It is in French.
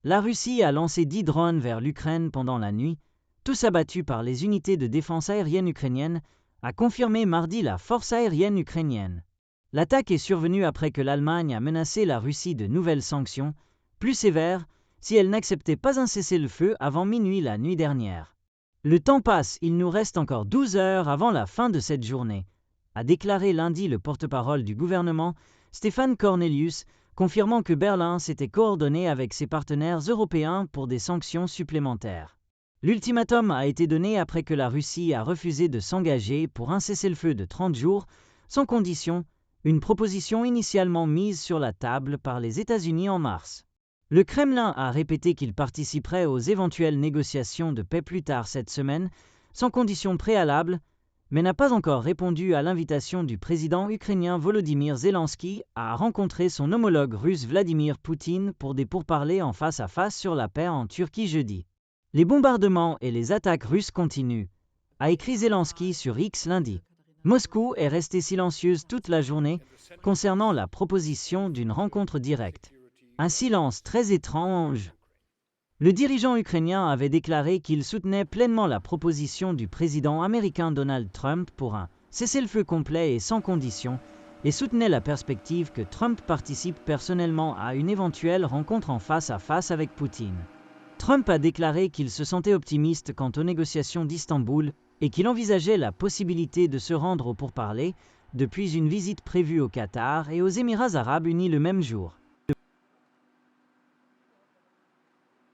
La Russie a lancé 10 drones vers l'Ukraine pendant la nuit, tous abattus par les unités de défense aérienne ukrainiennes, a confirmé mardi la force aérienne ukrainienne. L'attaque est survenue après que l'Allemagne a menacé la Russie de nouvelles sanctions, plus sévères, si elle n'acceptait pas un cessez-le-feu avant minuit la nuit dernière. Le temps passe, il nous reste encore 12 heures avant la fin de cette journée, a déclaré lundi le porte-parole du gouvernement, Stéphane Cornelius, confirmant que Berlin s'était coordonné avec ses partenaires européens pour des sanctions supplémentaires. L'ultimatum a été donné après que la Russie a refusé de s'engager pour un cessez-le-feu de 30 jours, sans condition, une proposition initialement mise sur la table par les États-Unis en mars. Le Kremlin a répété qu'il participerait aux éventuelles négociations de paix plus tard cette semaine, sans condition préalable, mais n'a pas encore répondu à l'invitation du président ukrainien Volodymyr Zelensky à rencontrer son homologue russe Vladimir Poutine pour des pourparlers en face à face sur la paix en Turquie jeudi. Les bombardements et les attaques russes continuent, a écrit Zelensky sur X lundi. Moscou est restée silencieuse toute la journée concernant la proposition d'une rencontre directe. Un silence très étrange. Le dirigeant ukrainien avait déclaré qu'il soutenait pleinement la proposition du président américain Donald Trump pour un cessez-le-feu complet et sans condition, et soutenait la perspective que Trump participe personnellement à une éventuelle rencontre en face à face avec Poutine. Trump a déclaré qu'il se sentait optimiste quant aux négociations d'Istanbul et qu'il envisageait la possibilité de se rendre aux pourparlers depuis une visite prévue au Qatar et aux Émirats arabes unis le même jour.